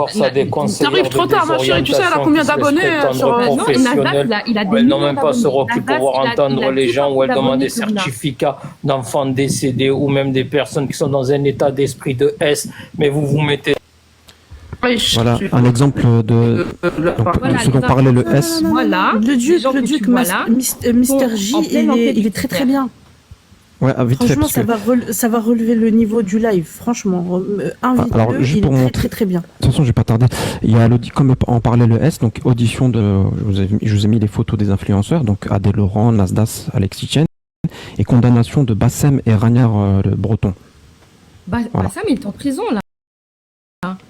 force à des conseillères T'arrives trop de tard, ma chérie. Tu sais, elle a combien d'abonnés sur. Non, professionnelles, il a où des elles n'ont millions même pas ce d'abonnés. recul pour pouvoir entendre les gens, où elles demandent des certificats d'enfants décédés ou même des personnes qui sont dans un état d'esprit de S. Mais vous vous mettez. Voilà, un exemple de ce dont parlait le S. Voilà. Le Duc, Mister J, il est très très bien. Ouais, vite fait, franchement, ça va relever le niveau du live. Franchement, alors, juste pour montrer, très très bien. De toute façon, je vais pas tarder. Il y a comme en parlait le S, donc audition de. Je vous ai mis les photos des influenceurs, donc Adèle Laurent, Nasdas, Alexis Chen, et condamnation de Bassem et Ranière le Breton. Voilà. Bassem, il est en prison là.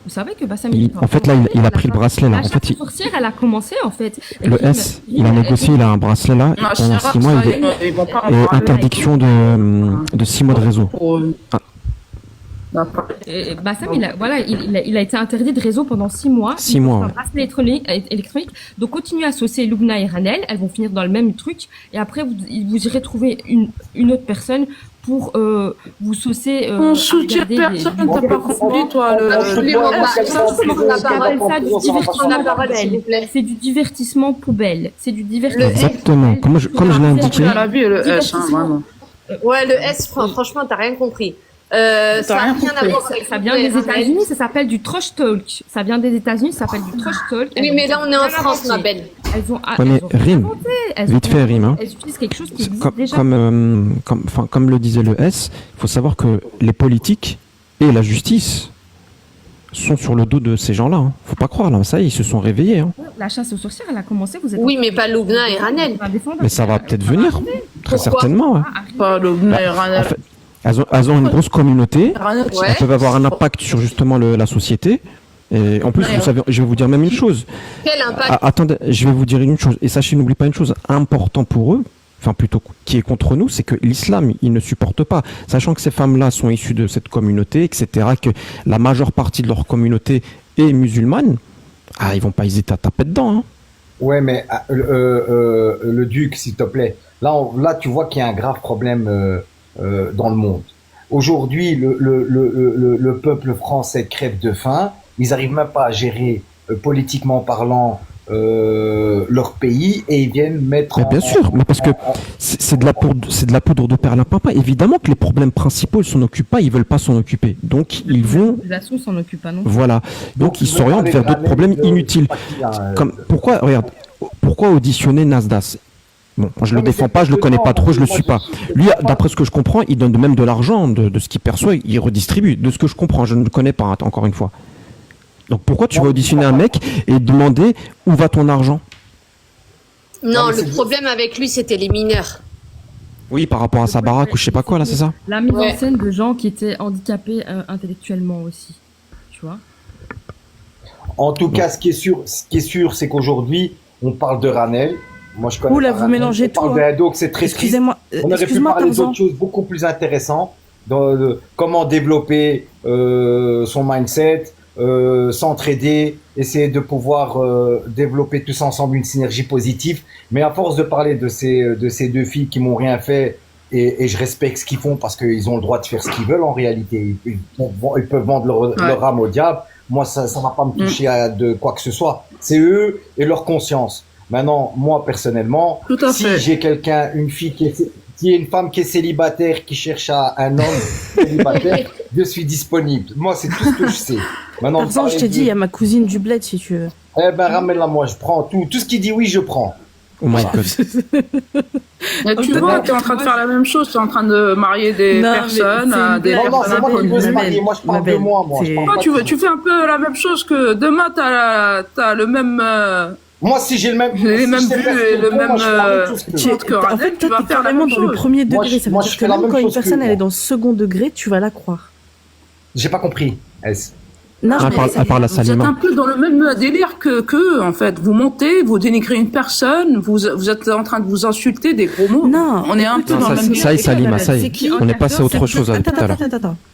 Vous savez que Bassem en fait, là, il a pris le bracelet là. La chasse aux sorcières, elle a commencé en fait. Le S, il a négocié, il a un bracelet là. Pendant 6 mois, et interdiction de 6 mois de réseau. Bassem, il a été interdit de réseau pendant 6 mois. 6 mois. Un bracelet électronique. Donc, continuez à associer Lubna et Ranel. Elles vont finir dans le même truc. Et après, vous irez trouver une autre personne pour vous saucer. On soutient personne, t'as pas compris, toi. C'est du divertissement poubelle. C'est du divertissement. Exactement. Comme je l'ai indiqué. Ouais, le S, franchement, t'as rien compris. Ça a rien à voir avec ça vient des États-Unis, ça s'appelle du trash talk. Ça vient des États-Unis, ça s'appelle du trash talk. Oui, mais là on est en France, ma belle. Rime. Vite fait, rime. Hein. Elles utilisent quelque chose qui existe déjà. Comme le disait le S, il faut savoir que les politiques et la justice sont sur le dos de ces gens-là. Hein. Faut pas croire, là. Ça y est, ils se sont réveillés. Hein. La chasse aux sorcières, elle a commencé. Oui, mais pas Lubna et Ranel. Mais ça va peut-être venir, très certainement. Ouais. Pas Lubna et Ranel. En fait, elles ont une grosse communauté. Elles peuvent avoir un impact sur justement la société. Et en plus, vous savez, je vais vous dire même une chose. Quel impact? Attendez, je vais vous dire une chose. Et sachez, n'oubliez pas une chose importante pour eux, enfin plutôt qui est contre nous, c'est que l'islam, ils ne supportent pas. Sachant que ces femmes-là sont issues de cette communauté, etc., que la majeure partie de leur communauté est musulmane, ils vont pas hésiter à taper dedans. Hein. Ouais, mais le Duc, s'il te plaît. Là, tu vois qu'il y a un grave problème dans le monde. Aujourd'hui, le peuple français crève de faim. Ils arrivent même pas à gérer politiquement parlant leur pays et ils viennent mettre. Mais bien sûr, mais parce que c'est de la poudre de perlimpinpin. Évidemment que les problèmes principaux ils s'en occupent pas, ils veulent pas s'en occuper. Donc ils vont. La population s'en occupe pas non. Voilà. Donc ils s'orientent vers d'autres problèmes inutiles. Comme pourquoi auditionner Nasdas? Bon, je le défends pas, je le connais pas trop, je le suis pas. Lui, d'après ce que je comprends, il donne même de l'argent de ce qu'il perçoit, il redistribue. De ce que je comprends, je ne le connais pas encore une fois. Donc pourquoi tu vas auditionner un mec et demander où va ton argent? Non, le problème avec lui, c'était les mineurs. Oui, par rapport à sa baraque ou je sais pas quoi, là, c'est ça? La mise en scène de gens qui étaient handicapés intellectuellement aussi, tu vois. En tout cas, ce qui est sûr, c'est qu'aujourd'hui, on parle de Ranel. Moi, je connais. Oula, vous mélangez tout. On parle donc c'est très triste. Excusez-moi. On aurait pu parler d'autres choses beaucoup plus intéressantes. Comment développer son mindset, s'entraider, essayer de pouvoir développer tous ensemble une synergie positive. Mais à force de parler de ces deux filles qui m'ont rien fait, et je respecte ce qu'ils font parce qu'ils ont le droit de faire ce qu'ils veulent en réalité. Ils peuvent vendre leur âme au diable. Moi, ça va pas me toucher de quoi que ce soit. C'est eux et leur conscience. Maintenant, moi personnellement, si j'ai une fille qui est une femme qui est célibataire, qui cherche un homme célibataire, je suis disponible. Moi, c'est tout ce que je sais. Maintenant, je t'ai dit, il y a ma cousine du bled, si tu veux. Eh ben, ramène-la moi, je prends tout. Tout ce qui dit oui, je prends. Oh my God. Mais tu vois, t'es en train de faire la même chose, t'es en train de marier des personnes à des personnes. Non, c'est moi qui veux se marier. Moi, je parle de moi. Tu fais un peu la même chose que demain, t'as le même. Moi, si j'ai le même vues et le même que en fait, toi, t'es carrément dans le premier degré. Ça veut dire que même quand une personne elle est dans le second degré, tu vas la croire. J'ai pas compris. Non, elle parle à Salima. Vous êtes un peu dans le même délire que en fait. Vous montez, vous dénigrez une personne, vous êtes en train de vous insulter des gros mots. Non, on est un peu dans le même délire. Ça y est, Salima, ça y est. On est passé à autre chose tout à l'heure.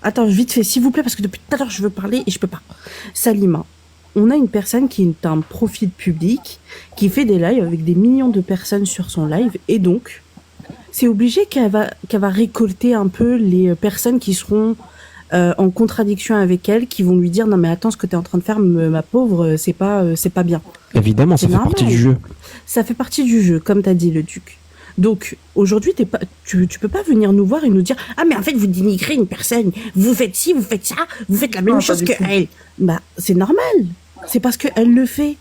Attends, vite fait, s'il vous plaît, parce que depuis tout à l'heure, je veux parler et je peux pas. Salima, on a une personne qui est un profil public, qui fait des lives avec des millions de personnes sur son live, et donc, c'est obligé qu'elle va récolter un peu les personnes qui seront en contradiction avec elle, qui vont lui dire non mais attends, ce que tu es en train de faire, ma pauvre, c'est pas bien. Évidemment, ça fait partie du jeu. Ça fait partie du jeu, comme t'as dit, le Duc. Donc aujourd'hui, tu peux pas venir nous voir et nous dire ah mais en fait vous dénigrez une personne, vous faites ci, vous faites ça, vous faites la même chose que elle. Bah c'est normal, c'est parce que elle le fait.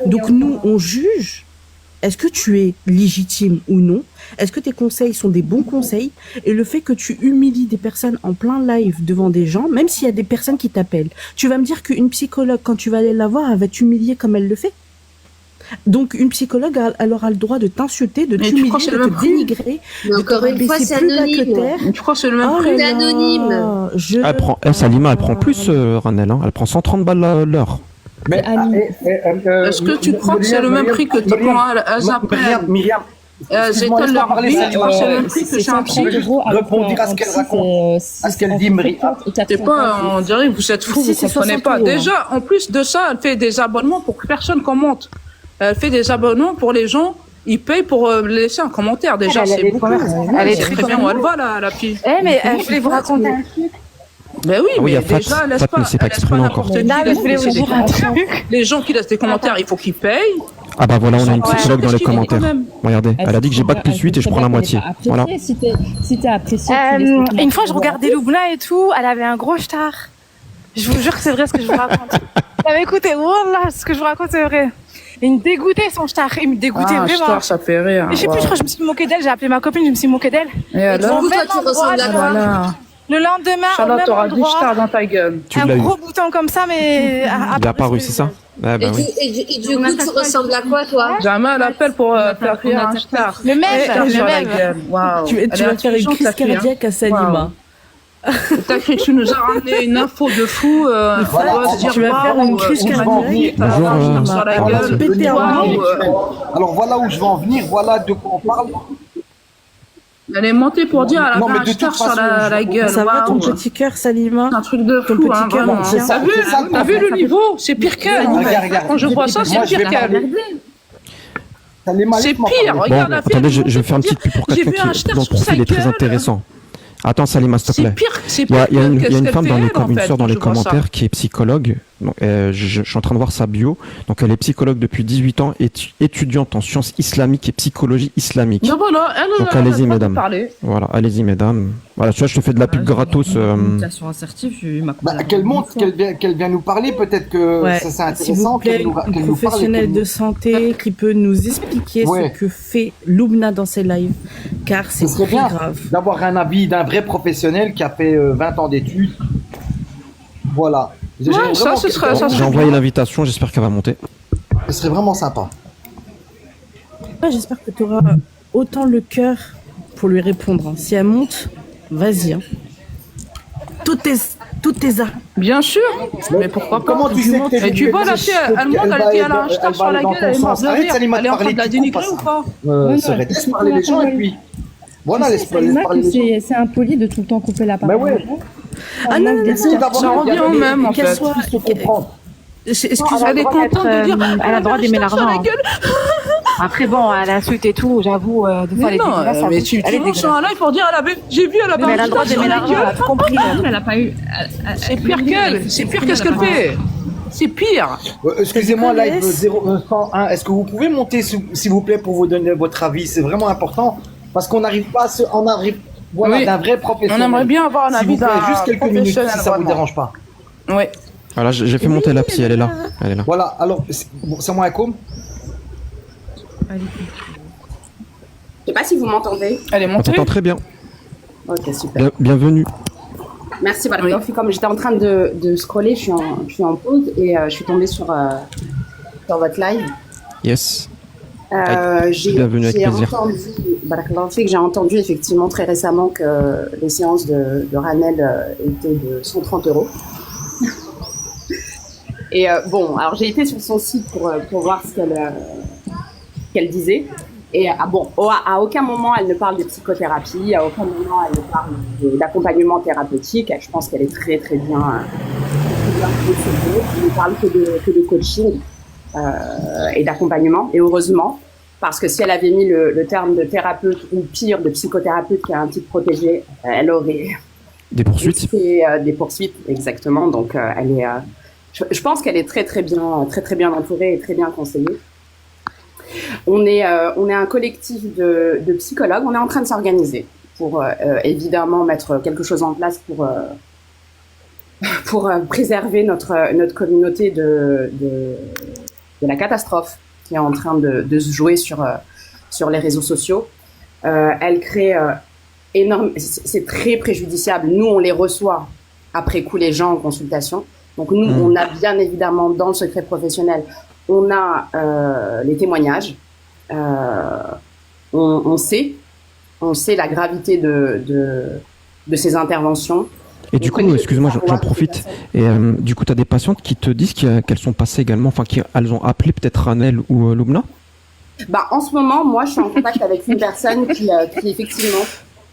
Donc nous on juge. Est-ce que tu es légitime ou non? Est-ce que tes conseils sont des bons conseils? Et le fait que tu humilies des personnes en plein live devant des gens, même s'il y a des personnes qui t'appellent, tu vas me dire qu'une psychologue, quand tu vas aller la voir, elle va t'humilier comme elle le fait? Donc une psychologue, elle aura le droit de t'insulter, de t'humilier, de te dénigrer, Mais encore une fois, c'est anonyme. Tu crois que c'est le même Oh prix? là là, anonyme. Salima, elle prend plus, Ranel, hein. Elle prend 130 balles l'heure. Mais Est-ce que tu crois que c'est le même prix que tu prends à Zappel? Myriam, J'étonne laisse-moi leur parler, vie, Salima. tu vois, c'est le même prix que chez un psy. Rebondir à ce qu'elle raconte, à ce qu'elle dit, Myriam. C'est pas, on dirait que vous êtes fous, Si, vous c'est comprenez 60 pas. euros, Déjà, en plus de ça, elle fait des abonnements pour que personne commente. Elle fait des abonnements pour les gens, ils payent pour laisser un commentaire. Déjà, c'est beaucoup. Elle est très bien où elle va, la fille. mais je voulais vous raconter un truc. Ben oui, Ah oui, il y mais a Fat. déjà, laisse Fat pas, ne s'est pas laisse exprimé encore. n'importe qui Là, je laisser voulais vous des dire un commentaires. truc. Les gens qui laissent des commentaires, il faut qu'ils payent. Ah bah voilà, on a une Ouais. psychologue dans les Qu'est-ce qu'il dit quand commentaires. même Regardez, elle a dit que j'ai bac plus 8 et je prends la moitié. Voilà. Si t'es apprécié, tu laisses tes Une commentaires. fois, je regardais Loubna et tout, elle avait un gros star. Je vous jure que c'est vrai ce que je vous raconte. Non, mais écoutez, wallah, ce que je vous raconte, c'est vrai. Il me dégoûtait son star, il me dégoûtait Ah, vraiment. star, ça fait rire. Mais je sais plus, je crois que je me suis moquée d'elle, j'ai appelé ma copine, je me suis moquée d'elle. Et Du alors coup, toi, tu ressembles à quoi? Voilà. Le lendemain, au Charlotte, même t'auras du endroit, star dans ta gueule. Tu un l'as eu. gros bouton comme ça, mais... Il est apparu, c'est ça? Ah bah oui. Et du coup, tu ressembles à quoi, toi? Jamais elle appelle pour faire rire un star. Le même, Star sur la le même. gueule. Waouh. Tu Elle vas est faire une intelligente, crise la fille, hein. cardiaque à Salima. T'as cru que tu nous as ramené une info de fou. On doit se dire, tu vas faire une crise cardiaque. Bonjour, sur la Voilà, gueule. péter un Waouh. Alors voilà où je veux en venir, voilà de quoi on parle. Elle est montée pour dire elle Non, avait mais un de toute star sur façon, la gueule. Ça va ton Waouh. petit cœur, Salima? C'est un truc de Ton fou, petit hein, cœur, vraiment. c'est ça, T'as vu, c'est ça le t'as vu le problème. niveau? C'est pire qu'elle. Regarde. Quand je vois ça, c'est Moi, je pire vais qu'elle. C'est pire, regarde la fille. Attendez, elle je vais faire une monte petite pub pour pour dire, quelqu'un j'ai vu un qui, star dont le sur sa profil est très gueule. intéressant. Attends, Salima, s'il te C'est plaît. pire, c'est Il y a, pire. il y a une, que il y a ce une qu'elle femme fait dans les elle, en une fait, sœur dans quand les je vois ça. commentaires qui est psychologue. Donc, je suis en train de voir sa bio. Donc, elle est psychologue depuis 18 ans, étudiante en sciences islamiques et psychologie islamique. Non, voilà, elle, Donc, elle allez-y, arrête pas de mesdames. parler. Voilà, allez-y, mesdames. Voilà, tu vois, je te fais de la pub gratos. Communication assertive, j'ai eu ma Qu'elle monte, qu'elle vient nous parler, peut-être que Ouais, ça c'est s'il vous intéressant. plaît, qu'elle nous une parle. professionnelle de santé qui peut nous expliquer Ouais. ce que fait Loubna dans ses lives, car c'est Ce serait très bien grave. d'avoir un avis d'un vrai professionnel qui a fait 20 ans d'études. Voilà. Ouais, ça, ce serait ça. J'ai envoyé l'invitation, j'espère qu'elle va monter. Ce serait vraiment sympa. Ouais, j'espère que tu auras autant le cœur pour lui répondre. hein. Si elle monte, vas-y. hein. Tout est à. Bien sûr, mais pourquoi pas? Comment tu sais que t'es Et tu vois la fille, elle monte, elle dit elle a un star sur la gueule, elle est morte de rire. Elle est en train de la dénigrer ou pas? Serait laisse parler les gens et puis. Voilà, laisse parler les gens. C'est impoli de tout le temps couper la parole. Mais ouais. Ah non, non, Laissez d'avoir Ça revient au même, en qu'elle fait. soit. Excusez-moi, elle est contente de dire elle a le droit d'aimer l'argent. hein. Après, bon, elle insulte et tout, j'avoue, des fois, Mais elle est non, dégueulasse. mais tu elle est lances dégueulasse. un live pour dire j'ai vu, elle a Mais elle a le droit d'aimer l'argent, elle a tout compris. Elle a pas eu. C'est pire qu'elle, c'est pire qu'est-ce qu'elle fait. C'est pire. Excusez-moi, live connaissent 0101, est-ce que vous pouvez monter s'il vous plaît pour vous donner votre avis? C'est vraiment important parce qu'on n'arrive pas à se. On arrive. Voilà, Oui. d'un vrai On professionnel. aimerait bien avoir un S'il vous avis plaît, d'un juste quelques minutes si professionnel, ça vous vraiment. dérange pas. Oui. Voilà, j'ai fait monter la psy, elle est là. Elle est là. Voilà, alors, c'est moi, Akoum. Je sais pas si vous m'entendez. Elle est On montée. t'entend très bien. Ok, super. Bienvenue. Merci, voilà. Donc, comme j'étais en train de scroller, je suis en pause et je suis tombée sur votre live. Yes. J'ai Bienvenue, avec plaisir. entendu, j'ai entendu effectivement très récemment que les séances de Ranel étaient de 130 €. Et bon, alors j'ai été sur son site pour voir ce qu'elle disait. Et bon, à aucun moment elle ne parle de psychothérapie, à aucun moment elle ne parle d'accompagnement thérapeutique. Je pense qu'elle est très très bien positionnée. Elle ne parle que de coaching et d'accompagnement. Et heureusement, parce que si elle avait mis le terme de thérapeute ou pire de psychothérapeute qui a un titre protégé, elle aurait Des poursuites. C'est des poursuites, exactement. Donc, elle est, je pense qu'elle est très bien entourée et très bien conseillée. On est un collectif de psychologues. On est en train de s'organiser pour évidemment mettre quelque chose en place pour préserver notre communauté de la catastrophe qui est en train de se jouer sur les réseaux sociaux. Elle crée c'est très préjudiciable. Nous, on les reçoit après coup, les gens en consultation. Donc nous, on a bien évidemment dans le secret professionnel, on a les témoignages. On sait la gravité de ces interventions. Et du coup, excuse-moi, j'en profite. Et du coup, tu as des patientes qui te disent qu'elles sont passées également, enfin, qu'elles ont appelé peut-être Ranel ou Loubna? Bah, en ce moment, moi, je suis en contact avec une personne qui effectivement,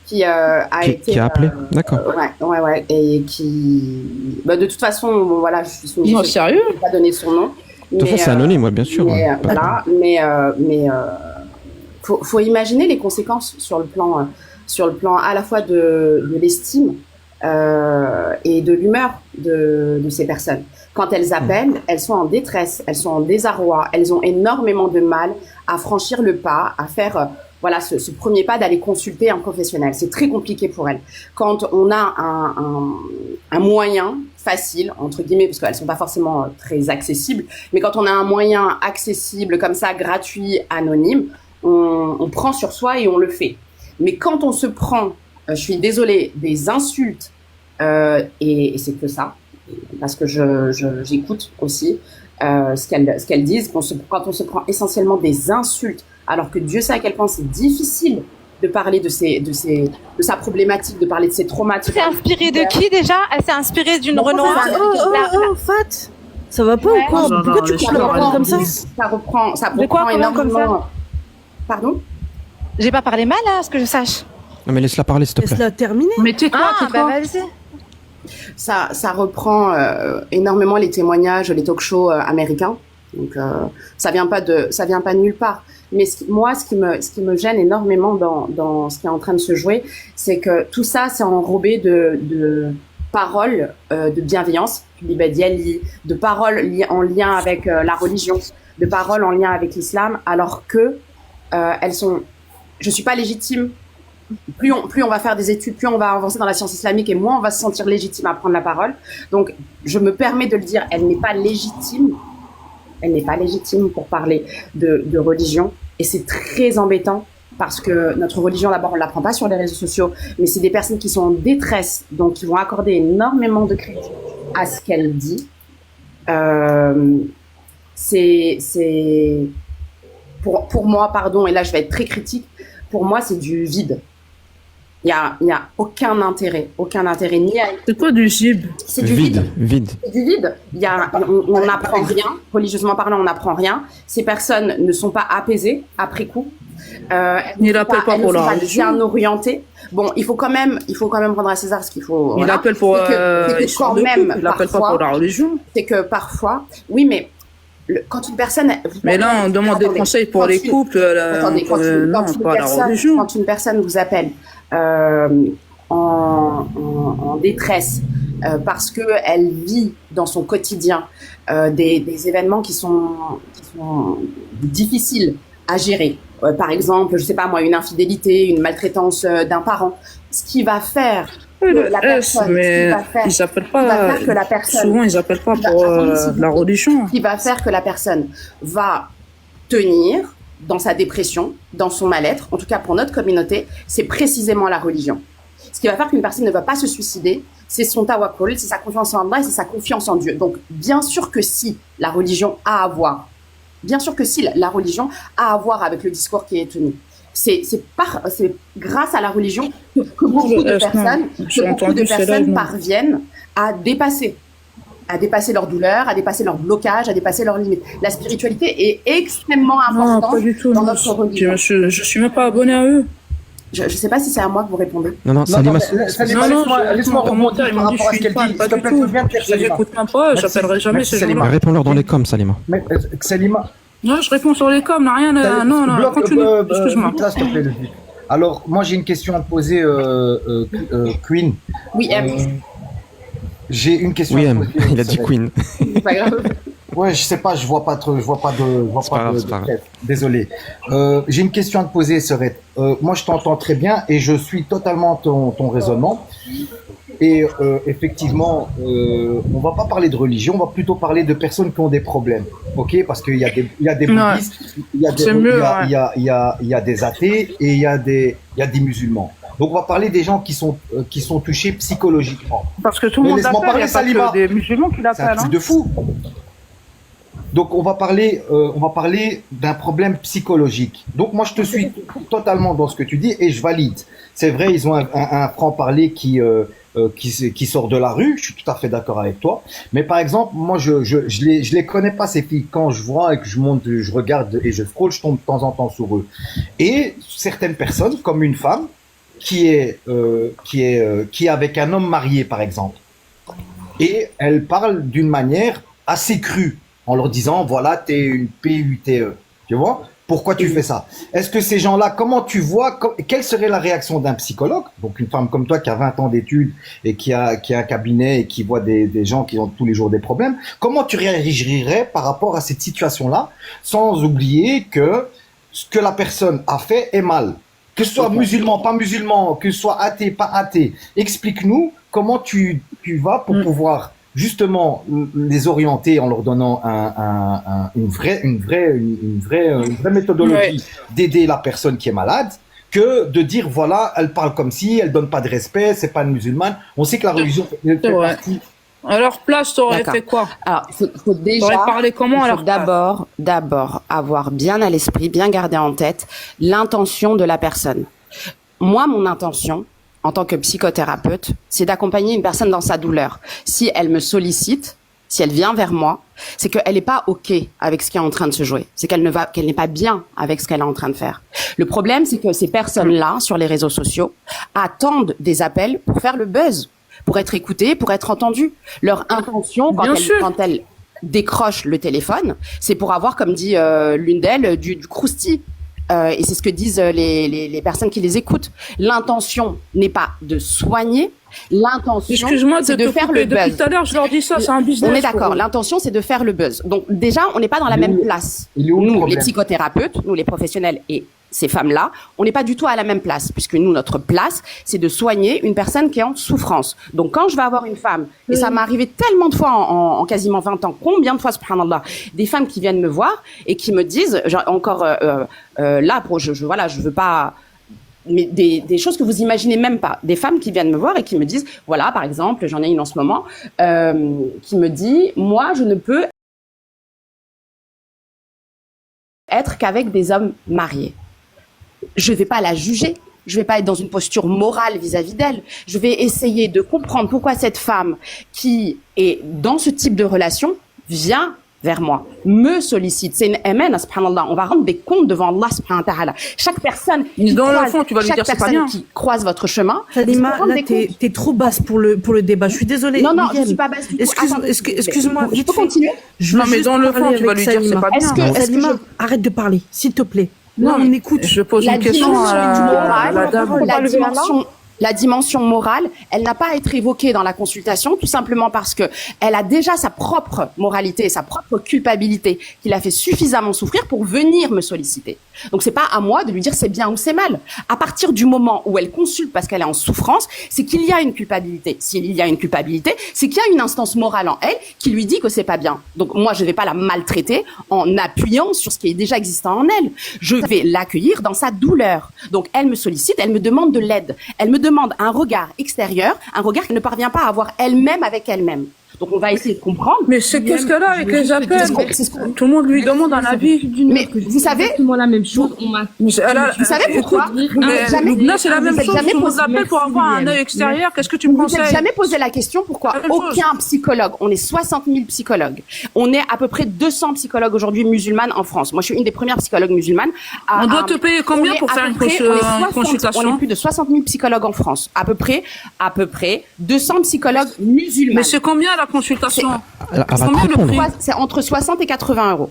qui a appelé, d'accord. Ouais, et qui, bah, de toute façon, bon, voilà, Non, sérieux? Je vais pas donner son nom. De toute façon, c'est anonyme, ouais, bien sûr. Voilà, mais faut imaginer les conséquences sur le plan à la fois de l'estime et de l'humeur de ces personnes. Quand elles appellent, elles sont en détresse, elles sont en désarroi, elles ont énormément de mal à franchir le pas, à faire ce premier pas d'aller consulter un professionnel. C'est très compliqué pour elles. Quand on a un moyen facile, entre guillemets, parce qu'elles sont pas forcément très accessibles, mais quand on a un moyen accessible, comme ça, gratuit, anonyme, on prend sur soi et on le fait. Mais quand on se prend, je suis désolée, des insultes, et c'est que ça, parce que j'écoute aussi ce qu'elles disent, quand on se prend essentiellement des insultes, alors que Dieu sait à quel point c'est difficile de parler de sa problématique, de parler de ses traumatismes. Elle s'est inspirée de qui déjà? Elle s'est inspirée d'une Renoir. Fat, ça va pas ou quoi? Pourquoi tu coupes la parole comme ça? Ça reprend énormément. Pardon? J'ai pas parlé mal, hein, à ce que je sache. Non, mais laisse-la parler, s'il te plaît. Laisse-la terminer. Mais tais-toi, bah vas-y. Ça reprend énormément les témoignages, les talk-shows américains. Donc ça vient pas de nulle part. Mais ce qui me gêne énormément dans ce qui est en train de se jouer, c'est que tout ça c'est enrobé de paroles de bienveillance, de paroles en lien avec la religion, de paroles en lien avec l'islam, alors que je suis pas légitime. Plus on va faire des études, plus on va avancer dans la science islamique et moins on va se sentir légitime à prendre la parole. Donc, je me permets de le dire, elle n'est pas légitime. Elle n'est pas légitime pour parler de religion. Et c'est très embêtant parce que notre religion, d'abord, on ne l'apprend pas sur les réseaux sociaux, mais c'est des personnes qui sont en détresse, donc qui vont accorder énormément de crédit à ce qu'elle dit. Pour moi, pardon, et là je vais être très critique, pour moi c'est du vide. Il y a aucun intérêt ni à... C'est quoi du gib? C'est du vide. C'est du vide. On n'apprend rien. Religieusement parlant, on n'apprend rien. Ces personnes ne sont pas apaisées après coup. Il appelle pas pour la religion. Bien orientées. Bon, il faut quand même rendre à César ce qu'il faut. Il appelle pour. Il appelle pas pour la religion. C'est que parfois, oui, mais quand une personne... Mais là, on demande des conseils pour les couples. Non, pas la religion. Quand une personne vous appelle en détresse parce que elle vit dans son quotidien des événements qui sont difficiles à gérer. Par exemple, je sais pas moi, une infidélité, une maltraitance d'un parent. Ce qui va faire que la personne, ils appellent pas. Souvent, ils appellent pas pour la religion. Ce qui va faire que la personne va tenir dans sa dépression, dans son mal-être, en tout cas pour notre communauté, c'est précisément la religion. Ce qui va faire qu'une personne ne va pas se suicider, c'est son tawakkul, c'est sa confiance en Allah et c'est sa confiance en Dieu. Donc, bien sûr que si la religion a à voir, avec le discours qui est tenu. C'est grâce à la religion que beaucoup de personnes parviennent à dépasser leur douleur, à dépasser leur blocage, à dépasser leurs limites. La spiritualité est extrêmement importante dans notre religion. Je suis même pas abonné à eux. Je sais pas si c'est à moi que vous répondez. Non, Salima, laisse-moi remonter par rapport à ce qu'elle dit. Pas du tout. Je les écoute même pas, j'appellerai jamais ces gens-là. Réponds-leur dans les coms, Salima. Salima. Non, je réponds sur les coms, rien. Non, continue. Excuse-moi. S'il te plaît, Alors, moi, j'ai une question à te poser, Queen. Oui, J'ai une question Oui, à te poser. il a dit Queen. c'est pas grave. Ouais, je sais pas, je vois pas de c'est pas grave. bref, désolé. J'ai une question à te poser, Serette. Moi, je t'entends très bien et je suis totalement ton raisonnement. Et effectivement, on va pas parler de religion, on va plutôt parler de personnes qui ont des problèmes, ok? Parce qu'il y a des bouddhistes, il y a des athées et il y a des musulmans. Donc on va parler des gens qui sont touchés psychologiquement. Parce que tout le monde laisse-moi l'appelle, il parler, n'y a pas Salima. que des musulmans qui C'est un l'appellent. truc de fou. Donc on va parler d'un problème psychologique. Donc moi je te suis totalement dans ce que tu dis et je valide. C'est vrai, ils ont un franc-parler qui sort de la rue. Je suis tout à fait d'accord avec toi. Mais par exemple, moi je les connais pas ces filles. Quand je vois et que je regarde et je scroll, je tombe de temps en temps sur eux. Et certaines personnes, comme une femme qui est avec un homme marié par exemple, et elle parle d'une manière assez crue, en leur disant, voilà, t'es une PUTE. Tu vois? Pourquoi tu fais ça? Est-ce que ces gens-là, comment tu vois, quelle serait la réaction d'un psychologue? Donc, une femme comme toi qui a 20 ans d'études et qui a un cabinet et qui voit des gens qui ont tous les jours des problèmes. Comment tu réagirais par rapport à cette situation-là, sans oublier que ce que la personne a fait est mal? Que ce soit musulman, pas musulman, que ce soit athée, pas athée. Explique-nous comment tu vas pour pouvoir justement les orienter en leur donnant une vraie méthodologie d'aider la personne qui est malade, que de dire voilà, elle parle comme si, elle donne pas de respect, c'est pas une musulmane. On sait que la religion fait partie. À leur place, tu aurais fait quoi? Alors, faut déjà. T'aurais parlé comment à leur place? D'abord avoir bien à l'esprit, bien garder en tête l'intention de la personne. Moi, mon intention, en tant que psychothérapeute, c'est d'accompagner une personne dans sa douleur. Si elle me sollicite, si elle vient vers moi, c'est qu'elle n'est pas OK avec ce qui est en train de se jouer. C'est qu'elle n'est pas bien avec ce qu'elle est en train de faire. Le problème, c'est que ces personnes-là, sur les réseaux sociaux, attendent des appels pour faire le buzz, pour être écoutées, pour être entendues. Leur intention, quand elles décrochent le téléphone, c'est pour avoir, comme dit l'une d'elles, du crousti. Et c'est ce que disent les personnes qui les écoutent. L'intention n'est pas de soigner, l'intention c'est de faire le buzz. Depuis tout à l'heure, je leur dis ça, c'est un business. On est d'accord, l'intention c'est de faire le buzz. Donc déjà, on n'est pas dans la même place. Nous, les psychothérapeutes, nous les professionnels et ces femmes-là, on n'est pas du tout à la même place, puisque nous, notre place, c'est de soigner une personne qui est en souffrance. Donc, quand je vais avoir une femme, et ça m'est arrivé tellement de fois en quasiment 20 ans, combien de fois, subhanallah, des femmes qui viennent me voir et qui me disent, encore là, je veux pas, mais des choses que vous imaginez même pas. Des femmes qui viennent me voir et qui me disent, voilà, par exemple, j'en ai une en ce moment, qui me dit, moi, je ne peux être qu'avec des hommes mariés. Je ne vais pas la juger, je ne vais pas être dans une posture morale vis-à-vis d'elle. Je vais essayer de comprendre pourquoi cette femme qui est dans ce type de relation vient vers moi, me sollicite. C'est une amen, subhanallah. On va rendre des comptes devant Allah, subhanahu wa ta'ala. Chaque personne qui croise votre chemin, Salima, là, t'es trop basse pour le débat. Je suis désolée. Non, je suis pas basse du tout. Excuse-moi. Je peux continuer? Non, mais dans le fond, tu vas lui dire c'est pas bien. Salima, arrête de parler, s'il te plaît. Non, on écoute. Je pose une question à la dame. La dimension morale, elle n'a pas à être évoquée dans la consultation, tout simplement parce que elle a déjà sa propre moralité et sa propre culpabilité qui l'a fait suffisamment souffrir pour venir me solliciter. Donc c'est pas à moi de lui dire c'est bien ou c'est mal. À partir du moment où elle consulte parce qu'elle est en souffrance, c'est qu'il y a une culpabilité. S'il y a une culpabilité, c'est qu'il y a une instance morale en elle qui lui dit que c'est pas bien. Donc moi je vais pas la maltraiter en appuyant sur ce qui est déjà existant en elle. Je vais l'accueillir dans sa douleur. Donc elle me sollicite, elle me demande de l'aide. Elle me demande un regard extérieur, un regard qu'elle ne parvient pas à avoir elle-même avec elle-même. Donc on va essayer de comprendre. Mais c'est qu'est-ce qu'elle a avec les appels? Tout le monde lui demande un avis. Mais vous savez, exactement la même chose. Vous savez pourquoi? Là, c'est la même chose. Tout le monde l'appelle pour avoir un œil extérieur. Qu'est-ce que tu me conseilles? Vous n'avez jamais posé la question pourquoi aucun psychologue, on est 60 000 psychologues, on est à peu près 200 psychologues aujourd'hui musulmanes en France. Moi, je suis une des premières psychologues musulmanes. On doit te payer combien pour faire une consultation? On est plus de 60 000 psychologues en France. À peu près 200 psychologues musulmans. Mais c'est combien la consultation? C'est entre 60 et 80 euros.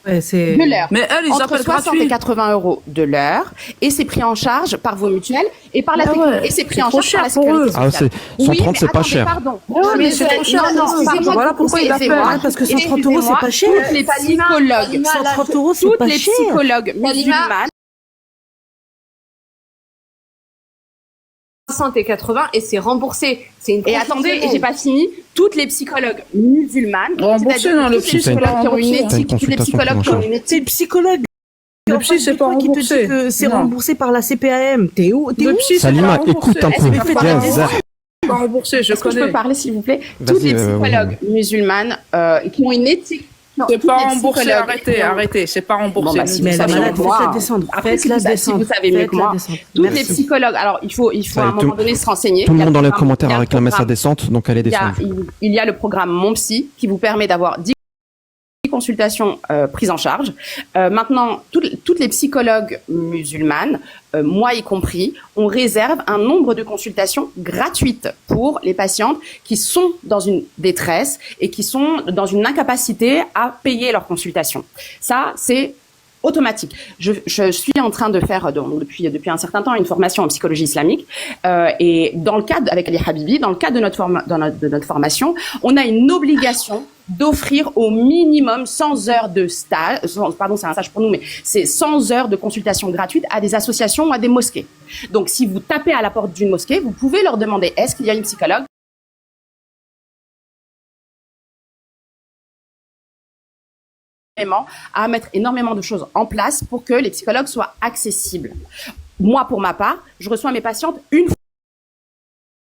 Ouais, de l'heure. Mais elles, ils Entre appellent 60 gratuit. et 80 euros de l'heure, et c'est pris en charge par vos mutuelles et par la Ah sécurité. ouais, Et c'est pris c'est en trop charge par la cher pour sécurité eux. Ah, sociale. c'est 130, mais c'est pas attendez, cher. Pardon. Ouais, mais c'est trop cher. Non, pardon. Voilà pourquoi ils Excusez-moi. appellent. Parce que 130 euros, c'est pas cher. Toutes les psychologues, 130 euros, c'est toutes pas les cher. psychologues musulmanes, 60 et 80 et c'est remboursé. C'est une et attendez, et j'ai pas fini, toutes les psychologues musulmanes, Remboursé, c'est-à-dire non, le toutes les psy, c'est pas psychologues qui ont une remboursé. T'as une éthique, toutes les consultation psychologues qui ont prise en une C'est éthique. le psychologue. Le psy, c'est pas Qui te dit remboursé. que c'est Non. remboursé par la CPAM. T'es où? Le psy, c'est Salima, pas écoute un remboursé. peu. Est-ce que Viens, faites Zah. C'est pas remboursé, je Est-ce que je peux connais. parler, s'il vous plaît? Vas-y, Toutes les ouais, psychologues musulmanes qui ont une éthique. Non, C'est toutes pas les remboursé, psychologues arrêtez, qui ont- arrêtez, c'est pas remboursé. Bon, bah, si Mais vous la savez malade, mieux que moi. faites-la descendre. Après, si Faites-la vous savez- descendre. si vous savez mieux que Faites-la moi. descendre. Toutes les Merci. psychologues, alors il faut Ça à un y est, moment donné se renseigner. Tout Il le y a monde dans les programme- commentaires il y a a le réclamé sa programme- descente, donc elle est il y a- descendue. il y a le programme Mon Psy qui vous permet d'avoir 10 consultations prises en charge. Maintenant, toutes les psychologues musulmanes, moi y compris, on réserve un nombre de consultations gratuites pour les patientes qui sont dans une détresse et qui sont dans une incapacité à payer leurs consultations. Ça, c'est automatique. Je suis en train de faire depuis un certain temps une formation en psychologie islamique et dans le cadre avec Ali Habibi, dans le cadre de notre formation, on a une obligation d'offrir au minimum 100 heures de stage, pardon, c'est un stage pour nous, mais c'est 100 heures de consultation gratuite à des associations ou à des mosquées. Donc, si vous tapez à la porte d'une mosquée, vous pouvez leur demander, est-ce qu'il y a une psychologue? À mettre énormément de choses en place pour que les psychologues soient accessibles. Moi, pour ma part, je reçois mes patientes une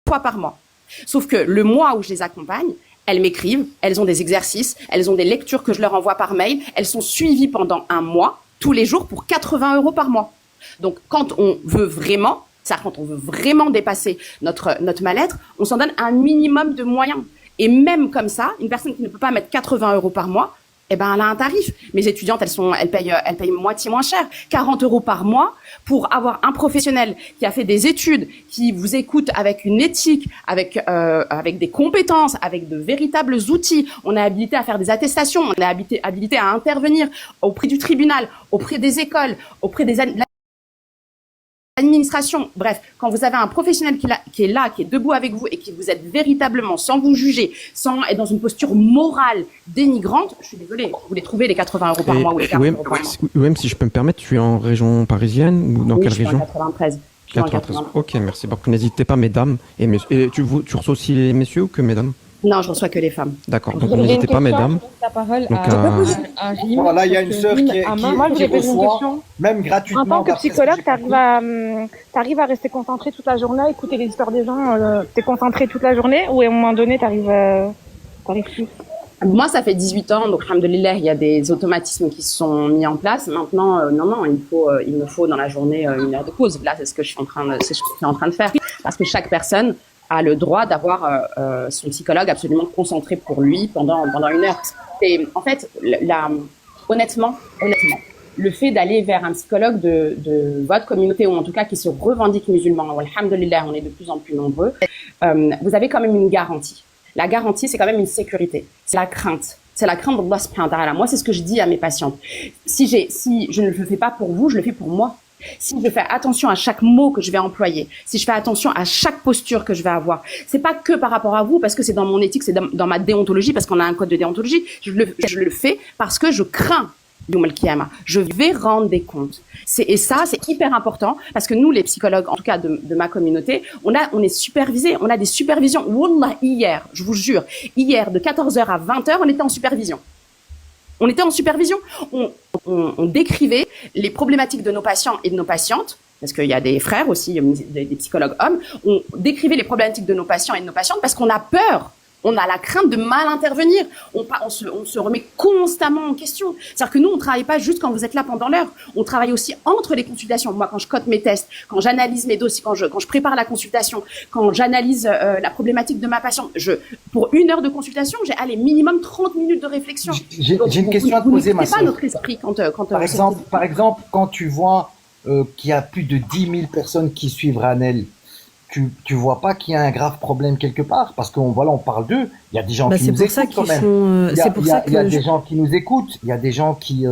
fois par mois. Sauf que le mois où je les accompagne, elles m'écrivent, elles ont des exercices, elles ont des lectures que je leur envoie par mail, elles sont suivies pendant un mois, tous les jours, pour 80 € par mois. Donc, quand on veut vraiment, c'est-à-dire quand on veut vraiment dépasser notre mal-être, on s'en donne un minimum de moyens. Et même comme ça, une personne qui ne peut pas mettre 80 € par mois, eh ben, elle a un tarif. Mes étudiantes, elles payent moitié moins cher. 40 € par mois pour avoir un professionnel qui a fait des études, qui vous écoute avec une éthique, avec des compétences, avec de véritables outils. On est habilité à faire des attestations, on est habilité à intervenir auprès du tribunal, auprès des écoles, auprès des administration. Bref, quand vous avez un professionnel qui est là, qui est debout avec vous et qui vous aide véritablement, sans vous juger, sans être dans une posture morale dénigrante, je suis désolée, vous voulez trouver les 80 € par mois ou les 40 € par mois. Même si je peux me permettre, tu es en région parisienne ou dans Oui, quelle je suis région? en 93. Je suis en 93. Ok, merci. Donc n'hésitez pas, mesdames et messieurs. Et tu reçois aussi les messieurs ou que mesdames? Non, je reçois que les femmes. D'accord. Donc n'hésitez pas, mesdames. La parole Donc, à Rim. Voilà, il y a une sœur qui Moi, j'ai posé une reçoit, question. même gratuitement. En tant que d'après ce psychologue, j'ai t'arrives à rester concentré toute la journée, à écouter les histoires des gens, t'es concentré toute la journée, ou à un moment donné, t'arrives plus? Moi, ça fait 18 ans, donc alhamdoulilah, il y a des automatismes qui se sont mis en place. Maintenant, non, il me faut dans la journée une heure de pause. Là, c'est ce que je suis en train de faire, parce que chaque personne a le droit d'avoir son psychologue absolument concentré pour lui pendant une heure. Et en fait, honnêtement, le fait d'aller vers un psychologue de votre communauté, ou en tout cas qui se revendique musulman, alhamdoulilah, on est de plus en plus nombreux, vous avez quand même une garantie. La garantie, c'est quand même une sécurité. C'est la crainte. C'est la crainte d'Allah subhanahu wa ta'ala. Moi, c'est ce que je dis à mes patientes. Si je ne le fais pas pour vous, je le fais pour moi. Si je fais attention à chaque mot que je vais employer, si je fais attention à chaque posture que je vais avoir, c'est pas que par rapport à vous, parce que c'est dans mon éthique, c'est dans ma déontologie, parce qu'on a un code de déontologie. Je le fais parce que je crains Yawm al-Qiyamah. Je vais rendre des comptes. Et ça, c'est hyper important, parce que nous, les psychologues, en tout cas de ma communauté, on est supervisés. On a des supervisions. Wallah, hier, je vous jure, hier, de 14h à 20h, on était en supervision. On décrivait les problématiques de nos patients et de nos patientes, parce qu'il y a des frères aussi, des psychologues hommes. On décrivait les problématiques de nos patients et de nos patientes parce qu'on a peur. On a la crainte de mal intervenir. On se remet constamment en question. C'est-à-dire que nous, on travaille pas juste quand vous êtes là pendant l'heure. On travaille aussi entre les consultations. Moi, quand je cote mes tests, quand j'analyse mes dossiers, quand je prépare la consultation, quand j'analyse la problématique de ma patiente, pour une heure de consultation, j'ai minimum 30 minutes de réflexion. J'ai une question à te poser, ma sœur. sœur. Pas notre esprit quand par exemple, quand tu vois qu'il y a plus de 10 000 personnes qui suivent Ranel, tu vois pas qu'il y a un grave problème quelque part, parce qu'on voilà, on parle d'eux. Il y a des gens qui nous écoutent quand même. Il y a des gens qui nous écoutent. Il y a des gens qui,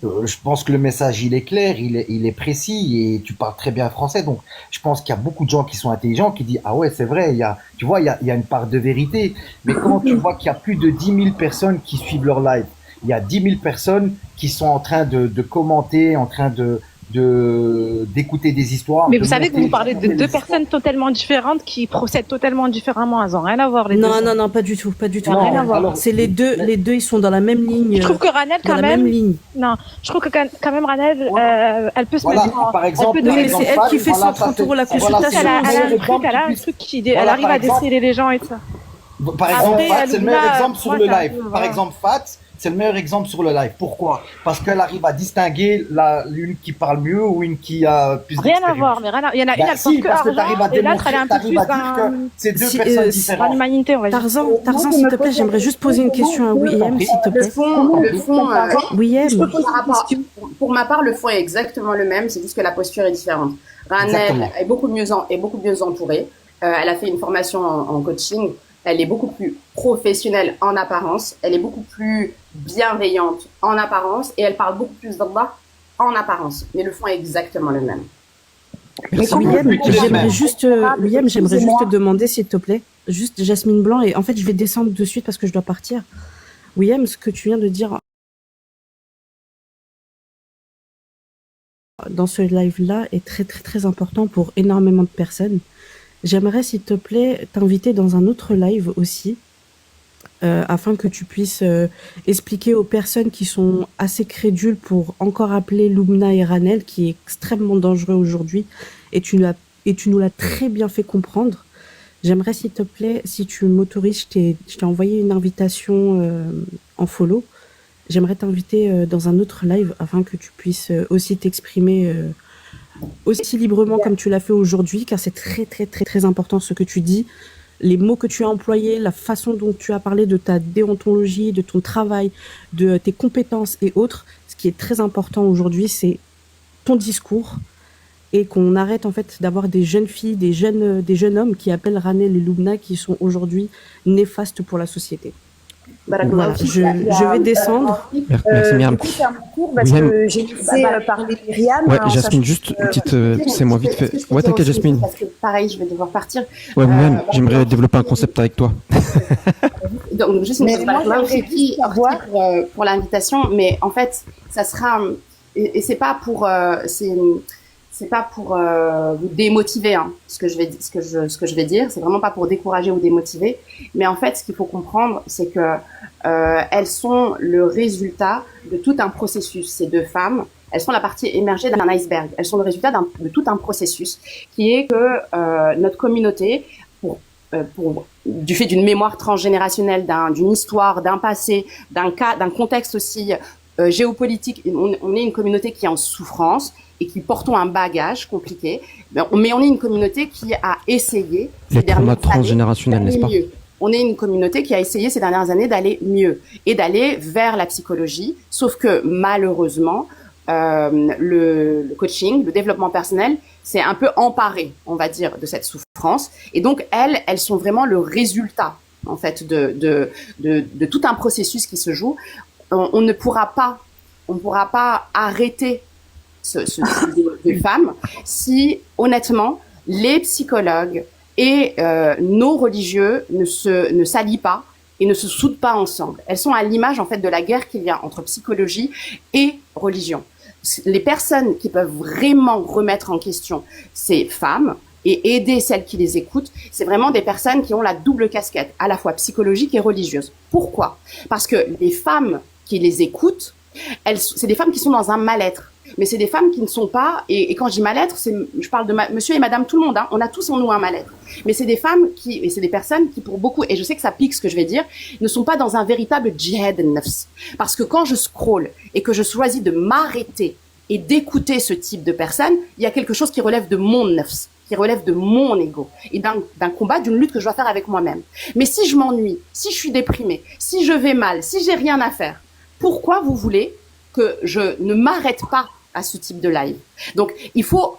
je pense que le message il est clair, il est précis, et tu parles très bien français, donc je pense qu'il y a beaucoup de gens qui sont intelligents qui disent ah ouais c'est vrai, tu vois il y a une part de vérité. Mais quand tu vois qu'il y a plus de 10 000 personnes qui suivent leur live, il y a 10 000 personnes qui sont en train de commenter, en train d'écouter des histoires. Mais vous savez que vous parlez de deux personnes totalement différentes qui procèdent totalement différemment. Elles n'ont rien à voir, les deux. Non, pas du tout. Non, rien à voir. Alors, c'est les deux, ils sont dans la même ligne. Je trouve que Ranel, quand même. Non, je trouve que quand même, Ranel, elle peut se mettre en. Par exemple, mais c'est elle qui fait 130 € la consultation. Elle a un truc elle arrive à déceler les gens et tout ça. Par exemple, Fat, c'est le meilleur exemple sur le live. Par exemple, Fat, c'est le meilleur exemple sur le live. Pourquoi? Parce qu'elle arrive à distinguer l'une qui parle mieux ou une qui a plus d'expérience. Rien à voir, mais il y en a une, elle pense que argent, et l'autre, elle est un peu plus c'est deux personnes différentes. En humanité, on va dire. Tarzan, s'il te plaît, j'aimerais juste poser une question à William, s'il te plaît. Le fond, William. Pour ma part, le fond est exactement le même, c'est juste que la posture est différente. Ranel est beaucoup mieux entourée. Elle a fait une formation en coaching. Elle est beaucoup plus professionnelle en apparence, elle est beaucoup plus bienveillante en apparence, et elle parle beaucoup plus d'Allah en apparence. Mais le fond est exactement le même. William, j'aimerais juste te demander, s'il te plaît, juste Jasmine Blanc, et en fait, je vais descendre de suite parce que je dois partir. William, ce que tu viens de dire dans ce live-là est très, très, très important pour énormément de personnes. J'aimerais, s'il te plaît, t'inviter dans un autre live aussi, afin que tu puisses expliquer aux personnes qui sont assez crédules pour encore appeler Lubna et Ranel, qui est extrêmement dangereux aujourd'hui, et tu nous l'as très bien fait comprendre. J'aimerais, s'il te plaît, si tu m'autorises, je t'ai envoyé une invitation en follow. J'aimerais t'inviter dans un autre live afin que tu puisses aussi t'exprimer aussi librement comme tu l'as fait aujourd'hui, car c'est très très très très important ce que tu dis, les mots que tu as employés, la façon dont tu as parlé de ta déontologie, de ton travail, de tes compétences et autres. Ce qui est très important aujourd'hui, c'est ton discours, et qu'on arrête en fait d'avoir des jeunes filles, des jeunes hommes qui appellent Ranel et Lubna, qui sont aujourd'hui néfastes pour la société. Voilà, je vais descendre. Merci, Myriam. Parce que j'ai laissé parler Myriam. Ouais, Jasmine, juste une petite, c'est moi vite fait. Ouais, t'inquiète, Jasmine. Parce que pareil, je vais devoir partir. Ouais, Myriam, j'aimerais développer un concept avec toi. Donc, juste une chose, merci pour l'invitation, mais en fait, ça sera, et c'est pas pour, c'est pas pour vous démotiver, hein, ce que je vais dire. C'est vraiment pas pour décourager ou démotiver. Mais en fait, ce qu'il faut comprendre, c'est que elles sont le résultat de tout un processus. Ces deux femmes, elles sont la partie émergée d'un iceberg. Elles sont le résultat de tout un processus qui est que notre communauté, du fait d'une mémoire transgénérationnelle, d'une histoire, d'un passé, d'un contexte aussi géopolitique, on est une communauté qui est en souffrance et qui portons un bagage compliqué, mais on est une communauté qui a essayé les traumas transgénérationnels, n'est-ce pas? On est une communauté qui a essayé ces dernières années d'aller mieux et d'aller vers la psychologie, sauf que malheureusement, le coaching, le développement personnel, c'est un peu emparé, on va dire, de cette souffrance. Et donc elles sont vraiment le résultat, en fait, de tout un processus qui se joue. On ne pourra pas arrêter ce type de femmes si, honnêtement, les psychologues et nos religieux ne s'allient pas et ne se soudent pas ensemble. Elles sont à l'image, en fait, de la guerre qu'il y a entre psychologie et religion. Les personnes qui peuvent vraiment remettre en question ces femmes et aider celles qui les écoutent, c'est vraiment des personnes qui ont la double casquette, à la fois psychologique et religieuse. Pourquoi? Parce que les femmes qui les écoutent, c'est des femmes qui sont dans un mal-être. Mais c'est des femmes qui ne sont pas, et quand je dis mal-être, je parle de monsieur et madame tout le monde, hein, on a tous en nous un mal-être. Mais c'est des femmes et c'est des personnes qui pour beaucoup, et je sais que ça pique ce que je vais dire, ne sont pas dans un véritable djihad al-nafs. Parce que quand je scrolle et que je choisis de m'arrêter et d'écouter ce type de personnes, il y a quelque chose qui relève de mon nafs, qui relève de mon ego, et d'un combat, d'une lutte que je dois faire avec moi-même. Mais si je m'ennuie, si je suis déprimée, si je vais mal, si j'ai rien à faire, pourquoi vous voulez que je ne m'arrête pas à ce type de live? Donc, il faut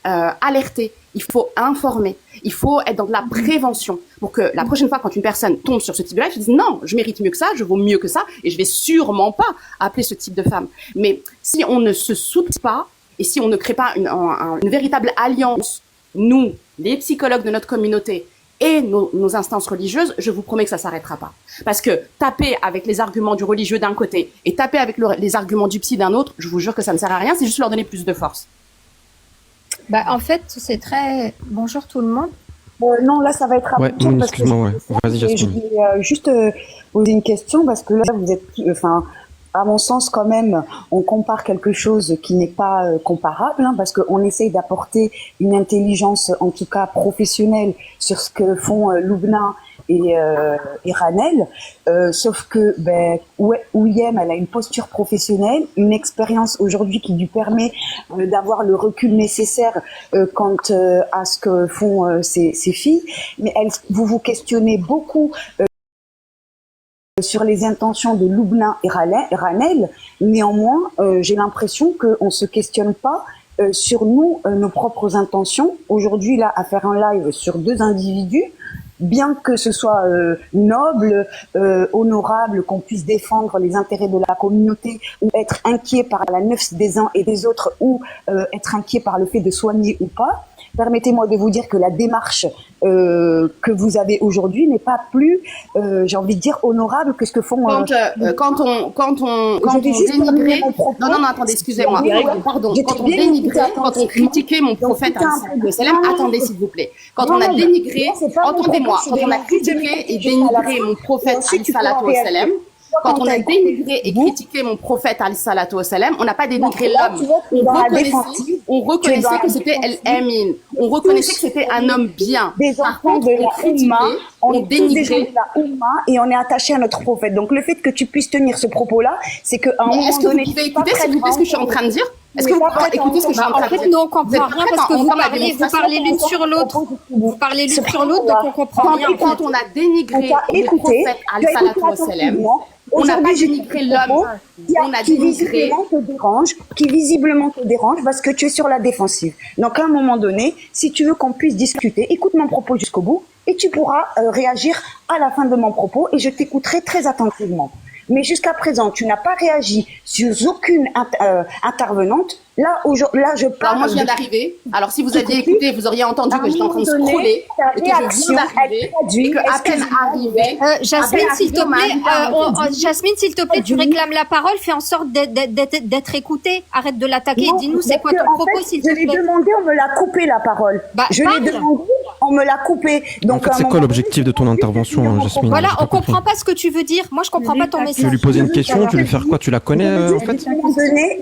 alerter, Il faut informer. Il faut être dans de la prévention pour que la prochaine fois, quand une personne tombe sur ce type de live, elle dise non, je mérite mieux que ça, je vaux mieux que ça, et je vais sûrement pas appeler ce type de femme. Mais si on ne se soutient pas et si on ne crée pas une véritable alliance, nous, les psychologues de notre communauté et nos instances religieuses, je vous promets que ça s'arrêtera pas. Parce que taper avec les arguments du religieux d'un côté et taper avec les arguments du psy d'un autre, je vous jure que ça ne sert à rien, c'est juste leur donner plus de force. Bah, en fait, c'est très... Bonjour tout le monde. Non, là, ça va être Ouais, excuse-moi, vas-y, Jasmine. Je vais juste poser une question parce que là, vous êtes... Enfin, à mon sens, quand même, on compare quelque chose qui n'est pas comparable, hein, parce qu'on essaye d'apporter une intelligence, en tout cas professionnelle, sur ce que font Loubna et Ranel, sauf que Ouiem, elle a une posture professionnelle, une expérience aujourd'hui qui lui permet d'avoir le recul nécessaire quant à ce que font ses filles, mais vous vous questionnez beaucoup sur les intentions de Loubna et Ranel. Néanmoins, j'ai l'impression qu'on se questionne pas sur nos propres intentions. Aujourd'hui, là, à faire un live sur deux individus, bien que ce soit noble, honorable, qu'on puisse défendre les intérêts de la communauté, ou être inquiet par la nefs des uns et des autres, ou être inquiet par le fait de soigner ou pas, permettez-moi de vous dire que la démarche que vous avez aujourd'hui n'est pas plus, j'ai envie de dire, honorable que ce que font... Quand on dénigrait... Non, attendez, excusez-moi. Pardon. Quand on dénigrait, quand on critiquait mon prophète, attendez, s'il vous plaît. Quand on a dénigré, entendez-moi, quand on a critiqué et dénigré mon prophète, quand on a dénigré et critiqué mon prophète, on n'a pas dénigré l'homme. On reconnaissait que c'était El-Amin. On reconnaissait que c'était un homme bien. Des enfants de la Oumma, on dénigré de la Oumma et on est attaché à notre prophète. Donc le fait que tu puisses tenir ce propos-là, c'est qu'à un moment donné... Est-ce que vous pouvez écouter, s'il vous plaît, ce que je suis en train de dire? Est-ce que vous pouvez écouter ce que je suis en train de dire? En fait, nous, on comprend rien parce que vous parlez l'une sur l'autre. Vous parlez l'une sur l'autre, donc on comprend rien. Quand on a dénigré le prophète, on n'a pas dénigré l'homme, on a dénigré... Qui visiblement te dérange parce que tu es sur la défensive. Donc à un moment donné, si tu veux qu'on puisse discuter, écoute mon propos jusqu'au bout et tu pourras réagir à la fin de mon propos et je t'écouterai très attentivement. Mais jusqu'à présent, tu n'as pas réagi sur aucune intervenante. Là, je parle. Alors moi, je viens d'arriver. Alors si vous aviez écouté, vous auriez entendu que j'étais en train de scroller et que je viens d'arriver et que à peine arrivé. Jasmine, s'il te plaît, Jasmine, s'il te plaît, tu réclames la parole. Fais en sorte d'être écoutée. Arrête de l'attaquer. Dis-nous, c'est quoi ton propos, s'il te plaît. Je l'ai demandé, on me l'a coupé la parole. Je l'ai demandé, on me l'a coupé. Donc, en fait, c'est quoi l'objectif de ton intervention, Jasmine? Voilà, on comprend pas ce que tu veux dire. Moi, je comprends pas ton message. Tu veux lui poser une question? Tu veux lui faire quoi? Tu la connais, en fait?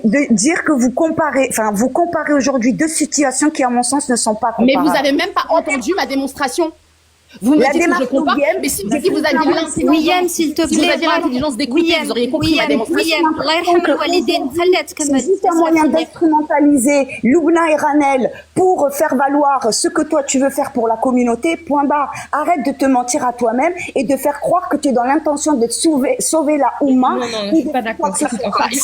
De dire que vous comparez aujourd'hui deux situations qui, à mon sens, ne sont pas comparables. Mais vous avez même pas entendu ma démonstration. Vous me dites que je compare, mais si vous aviez l'intelligence, Ouiem, s'il te plaît, si vous aviez l'intelligence d'écouter, vous auriez compris ma démonstration. C'est juste un moyen d'instrumentaliser Loubna et Ranel pour faire valoir ce que toi tu veux faire pour la communauté. Point barre. Arrête de te mentir à toi-même et de faire croire que tu es dans l'intention de sauver la Oumma. Non, je suis pas d'accord. C'est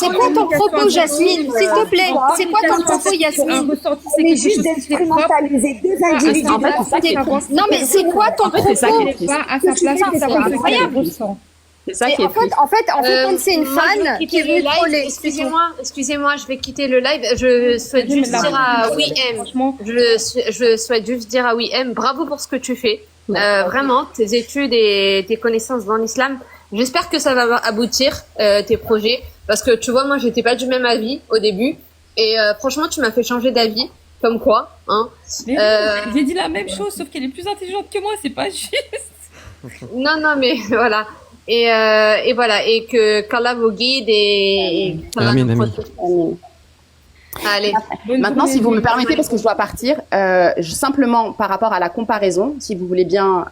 quoi ton propos, Jasmine? S'il te plaît, c'est quoi ton propos, Jasmine? C'est juste d'instrumentaliser deux individus. Non, mais c'est quoi ton propos? C'est ça qui est pas à sa place, c'est incroyable. C'est ça qui est en fait, quand c'est une fan qui est venue troller. Excusez-moi, je vais quitter le live. Je souhaite juste dire à Ouiem, je souhaite juste dire à Ouiem, bravo pour ce que tu fais. Vraiment, tes études et tes connaissances dans l'islam. J'espère que ça va aboutir, tes projets. Parce que tu vois, moi, j'étais pas du même avis au début. Et franchement, tu m'as fait changer d'avis. Comme quoi, hein. J'ai dit la même chose, sauf qu'elle est plus intelligente que moi, c'est pas juste. Non, mais voilà. Et voilà, et qu'Allah vous guide et Amin, amin. Allez, maintenant si vous me permettez, parce que je dois partir, simplement par rapport à la comparaison, si vous voulez bien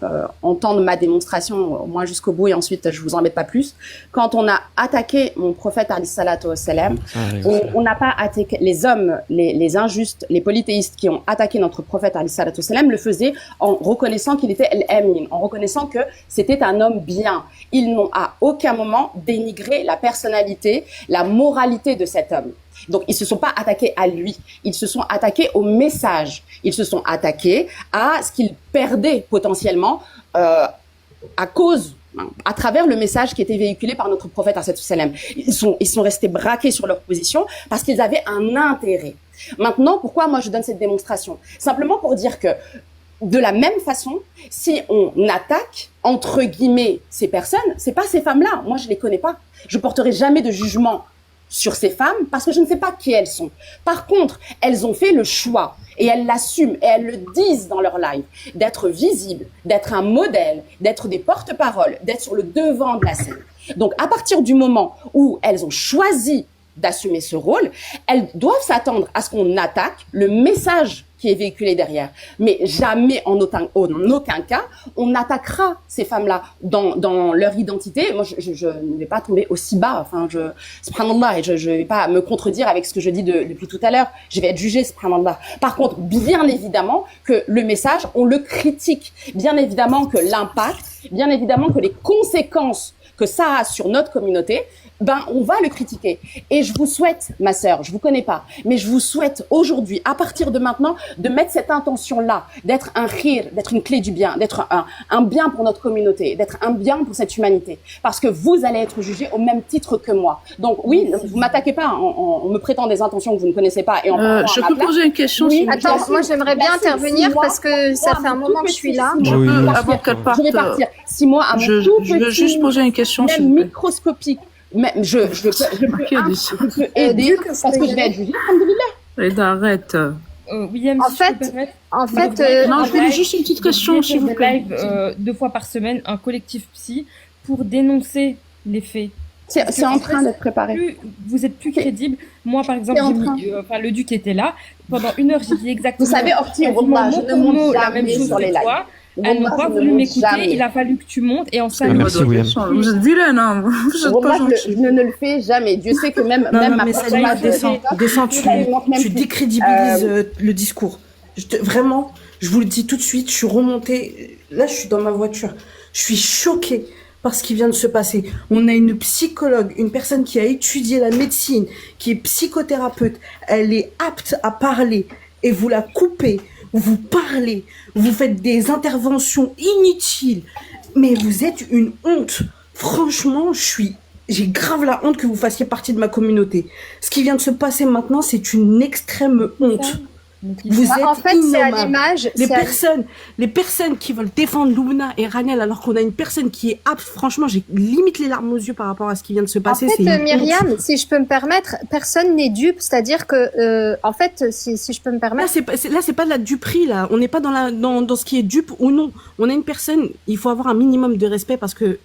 entendre ma démonstration au moins jusqu'au bout et ensuite je vous embête pas plus. Quand on a attaqué mon prophète alayhi salatu wassalam, on n'a pas attaqué les hommes, les injustes, les polythéistes qui ont attaqué notre prophète alayhi salatu wassalam le faisaient en reconnaissant qu'il était al-Amin, en reconnaissant que c'était un homme bien. Ils n'ont à aucun moment dénigré la personnalité, la moralité de cet homme. Donc, ils se sont pas attaqués à lui. Ils se sont attaqués au message. Ils se sont attaqués à ce qu'il perdait potentiellement à travers le message qui était véhiculé par notre prophète sallam. Ils sont restés braqués sur leur position parce qu'ils avaient un intérêt. Maintenant, pourquoi moi je donne cette démonstration? Simplement pour dire que de la même façon, si on attaque entre guillemets ces personnes, c'est pas ces femmes-là. Moi, je les connais pas. Je porterai jamais de jugement sur ces femmes parce que je ne sais pas qui elles sont. Par contre, elles ont fait le choix et elles l'assument et elles le disent dans leur live d'être visibles, d'être un modèle, d'être des porte-paroles, d'être sur le devant de la scène. Donc, à partir du moment où elles ont choisi d'assumer ce rôle, elles doivent s'attendre à ce qu'on attaque le message qui est véhiculé derrière. Mais jamais, en aucun cas, on attaquera ces femmes-là dans leur identité. Moi, je ne vais pas tomber aussi bas. Enfin, subhanallah, et je vais pas me contredire avec ce que je dis depuis tout à l'heure. Je vais être jugée, subhanallah. Par contre, bien évidemment que le message, on le critique. Bien évidemment que l'impact, bien évidemment que les conséquences que ça a sur notre communauté, on va le critiquer. Et je vous souhaite, ma sœur, je vous connais pas, mais je vous souhaite aujourd'hui, à partir de maintenant, de mettre cette intention-là, d'être un khir, d'être une clé du bien, d'être un bien pour notre communauté, d'être un bien pour cette humanité. Parce que vous allez être jugés au même titre que moi. Donc oui, vous m'attaquez pas en me prêtant des intentions que vous ne connaissez pas et en je peux poser une question? Oui, attends, moi j'aimerais bien intervenir parce que ça fait un moment que je suis là. Je vais partir 6 mois à mon tout petit, je veux juste poser une question, même microscopique. Mais je peux aider parce que je vais être jugée. Alhamdoulilah. Arrête. William, en fait, non, je voulais juste une petite question, s'il vous plaît. Live 2 fois par semaine, un collectif psy pour dénoncer les faits. C'est en train d'être préparé. Vous êtes plus crédible. Moi, par exemple, le Duc était là. Pendant 1 heure, j'ai dit exactement. Vous savez, Orti, je ne monte la même chose sur les lives. Elles n'ont pas voulu m'écouter, il a fallu que tu montes et en 5 minutes. Vous êtes vilaine, hein. Vous êtes pas je ne le fais jamais. Dieu sait que même ma Salima, descends, tu décrédibilises le discours. Vraiment, je vous le dis tout de suite, je suis remontée, là je suis dans ma voiture, je suis choquée par ce qui vient de se passer. On a une psychologue, une personne qui a étudié la médecine, qui est psychothérapeute, elle est apte à parler et vous la coupez. Vous parlez, vous faites des interventions inutiles, mais vous êtes une honte. Franchement, j'ai grave la honte que vous fassiez partie de ma communauté. Ce qui vient de se passer maintenant, c'est une extrême honte. Vous êtes en fait, c'est à innommables. l'image. Les personnes qui veulent défendre Lubna et Ranel alors qu'on a une personne qui est apte, franchement, j'ai limite les larmes aux yeux par rapport à ce qui vient de se passer. En fait, Myriam, si je peux me permettre, personne n'est dupe, c'est-à-dire que, en fait, si je peux me permettre. Là, c'est pas de la duperie, là. On n'est pas dans ce qui est dupe ou non. On a une personne, il faut avoir un minimum de respect parce que,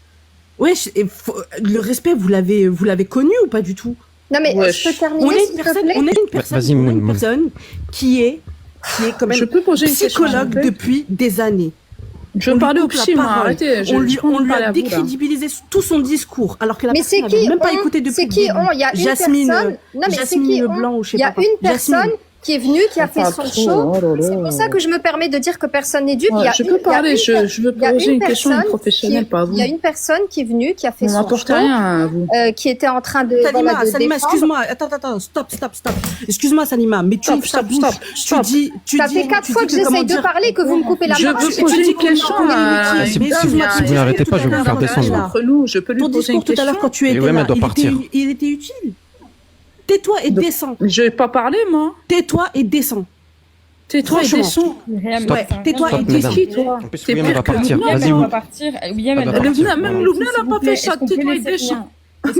le respect, vous l'avez connu ou pas du tout? Non mais je peux terminer s'il te plaît. On a une personne qui est quand même psychologue depuis des années. Je veux parler au psy, arrêtez. On lui a décrédibilisé tout son discours, alors que la personne n'avait même pas écouté depuis le début. C'est qui il y a une personne. Non mais c'est qui Leblanc ou je sais pas. Il y a une personne qui est venue, qui a fait son show. C'est pour ça que je me permets de dire que personne n'est dupe. Je peux parler, je veux poser une question professionnelle, pas vous. Il y a une personne qui est venue, qui a fait son show, qui était en train de Salima, excuse-moi, attends, stop. Excuse-moi, Salima, mais tu dis... Ça fait 4 fois que j'essaye de parler que vous me coupez la parole. Je veux poser une question. Si vous n'arrêtez pas, je vais vous faire descendre. Je peux lui poser une question. Ton discours tout à l'heure, quand tu étais là, il était utile. Tais-toi et descends. Je vais pas parler, moi. Tais-toi et descends. Tais-toi et descends. Tais-toi et descends. En plus, William va partir. Vas-y, on va partir. Même Lubna n'a pas fait ça. Tais-toi et descends.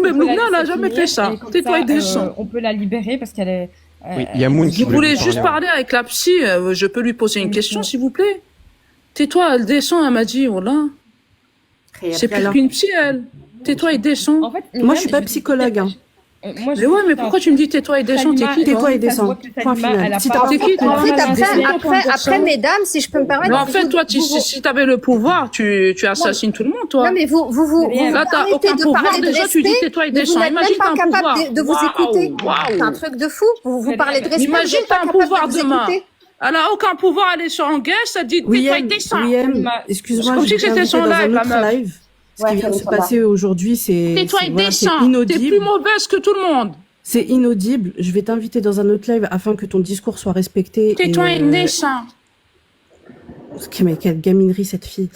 Même Lubna n'a jamais fait ça. Tais-toi et descends. On peut la libérer parce qu'elle est... Oui, il y a Moon qui voulait juste parler avec la psy. Je peux lui poser une question, s'il vous plaît? Tais-toi, elle descend, elle m'a dit, voilà. C'est plus qu'une psy, elle. Tais-toi et descends. Moi, je suis pas psychologue, hein. Mais pourquoi tu me dis tais-toi et descends? T'es qui? Tais-toi et descends. Point final. T'es qui, toi? Après, mesdames, si je peux me permettre. En fait, toi, si t'avais le pouvoir, tu assassines tout le monde, toi. Non, mais vous là, t'as aucun pouvoir. Déjà, tu dis tais-toi et descends. Imagine t'as un pouvoir. Vous n'êtes même pas capable de vous écouter. C'est un truc de fou. Vous parlez de respect. Imagine t'as un pouvoir demain. Elle n'a aucun pouvoir, elle est sur un guest, elle dit tais-toi et descends. Excuse-moi, comme si c'était son live, la meuf. Ce qui vient de se passer aujourd'hui, c'est tais-toi et descends. T'es plus mauvaise que tout le monde. C'est inaudible. Je vais t'inviter dans un autre live afin que ton discours soit respecté. Tais-toi, indécent. Mais quelle gaminerie, cette fille.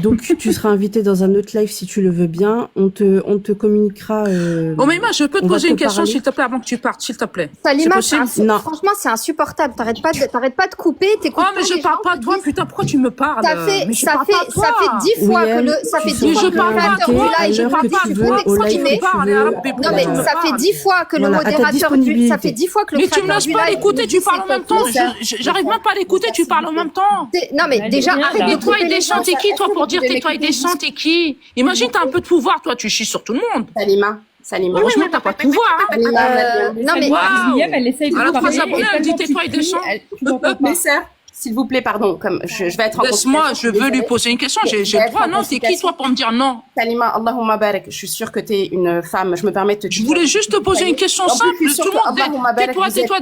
Donc, tu seras invité dans un autre live si tu le veux bien. On te communiquera. Oh, mais moi, je peux te poser une question, s'il te plaît, avant que tu partes, s'il te plaît. Salima, Non. franchement, c'est insupportable. T'arrêtes pas de couper. Oh, mais je parle pas de toi, putain, pourquoi tu me parles? Ça fait 10 fois que le modérateur du live, je parle pas non, mais ça fait 10 fois que le modérateur du, ça fait 10 fois que le mais tu me laisses pas l'écouter, tu parles en même temps. J'arrive même pas à l'écouter, tu parles en même temps. Non, mais déjà, arrête de couper. Descends, t'es qui, toi, pour dire tais-toi et descends, t'es qui? Imagine, t'as un peu de pouvoir, toi, tu chies sur tout le monde. Salima. Franchement, t'as pas de pouvoir. Non, mais elle essaye de alors, parler. elle dit tais-toi et descends. Mes sœurs, s'il vous plaît, pardon, comme je vais être en laisse-moi, je veux lui poser une question. J'ai le droit. Non, t'es qui, toi, pour me dire non? Salima, Allahumma barak. Je suis sûre que t'es une femme. Je me permets de te dire. Je voulais juste te poser une question simple. Tout le monde, tais-toi.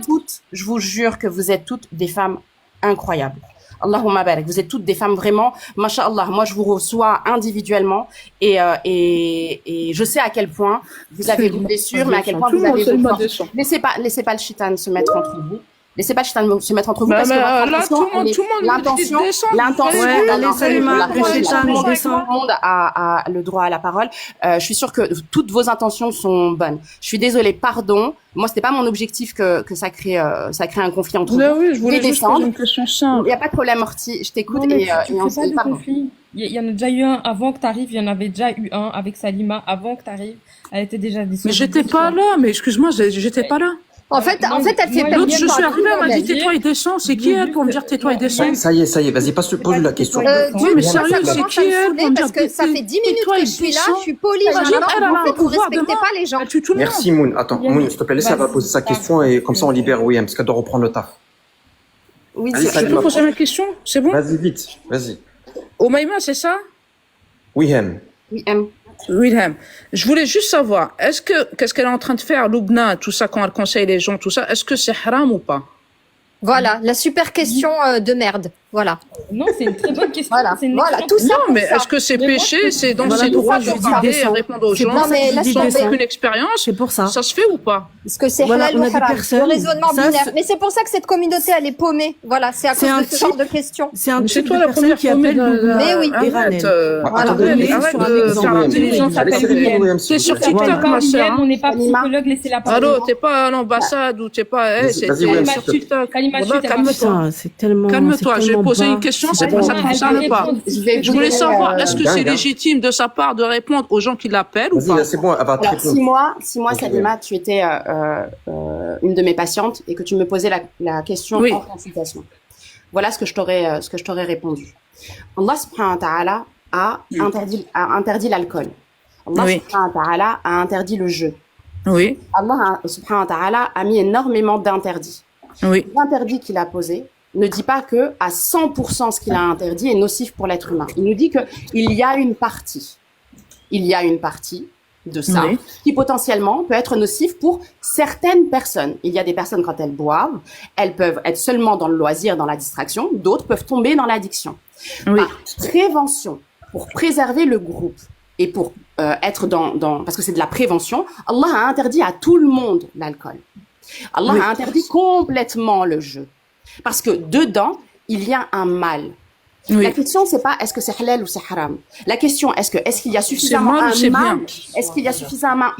Je vous jure que vous êtes toutes des femmes incroyables. Allahumma barak. Vous êtes toutes des femmes vraiment, masha'Allah. Moi, je vous reçois individuellement et je sais à quel point vous avez vos blessures, mais à quel point vous avez vos forces. Laissez pas le shaitan se mettre entre vous. Laissez pas le shaitan se mettre entre vous parce que l'intention, tout le monde a le droit à la parole. Je suis sûre que toutes vos intentions sont bonnes. Je suis désolée, pardon. Moi, c'était pas mon objectif que ça crée un conflit entre vous. Oui, je voulais juste poser une question simple. Il y a pas de problème, Orti. Je t'écoute Il y en a déjà eu un avant que t'arrives. Il y en avait déjà eu un avec Salima avant que t'arrives. Elle était déjà décédée. Mais j'étais pas là. Mais excuse-moi, j'étais pas là. En fait, elle fait l'autre, je suis arrivée, elle m'a dit tais-toi et descends. C'est qui elle pour me dire tais-toi et descends? Ça y est, vas-y, pose-lui la question. Oui, mais sérieux, c'est qui elle pour me dire parce que ça fait 10 minutes que je suis là, je suis polie, vous respectez pas les gens. Merci Moon. Attends, Moon, s'il te plaît, laisse, elle va poser sa question et comme ça on libère William parce qu'elle doit reprendre le taf. Oui, je peux poser ma question? C'est bon? Vas-y, vite, vas-y. Omaïma, c'est ça? William. Wilhelm, je voulais juste savoir, qu'est-ce qu'elle est en train de faire, Loubna, tout ça, quand elle conseille les gens, tout ça, est-ce que c'est haram ou pas? Voilà, la super question de merde. Voilà. Non, c'est une très bonne question. Voilà, tout ça. Non, mais est-ce que c'est péché? C'est dans ses droits de parler et répondre aux gens sans aucune expérience? C'est pour ça. Ça se fait ou pas? Est-ce que c'est halal ou haram? Le raisonnement binaire. Mais c'est pour ça que cette communauté, elle est paumée. Voilà, c'est à cause de ce genre de questions. C'est un type de personne qui appelle mais oui. C'est sur TikTok, ma soeur. On n'est pas psychologue, laissez la parole. Allô, t'es pas à l'ambassade ou t'es pas... C'est TikTok. Calme-toi. C'est tellement... Calme-toi, je vais poser une question, c'est pour ça que ça ne concerne pas. Je voulais savoir, est-ce que c'est légitime de sa part de répondre aux gens qui l'appellent ou pas? C'est bon, elle va te répondre. 6 mois, Salima, tu étais une de mes patientes et que tu me posais la question en consultation. Voilà ce que je t'aurais répondu. Allah subhanahu wa ta'ala a interdit l'alcool. Allah subhanahu wa ta'ala a interdit le jeu. Oui. Allah subhanahu wa ta'ala a mis énormément d'interdits. Oui. L'interdit qu'il a posé ne dit pas que à 100% ce qu'il a interdit est nocif pour l'être humain. Il nous dit que il y a une partie de ça qui potentiellement peut être nocif pour certaines personnes. Il y a des personnes quand elles boivent, elles peuvent être seulement dans le loisir, dans la distraction, d'autres peuvent tomber dans l'addiction. Par prévention, pour préserver le groupe et pour être parce que c'est de la prévention, Allah a interdit à tout le monde l'alcool. Allah a interdit complètement le jeu. Parce que dedans, il y a un mal. La question, c'est pas est-ce que c'est halal ou c'est haram. La question, est-ce qu'il y a suffisamment un mal, est-ce qu'il y a suffisamment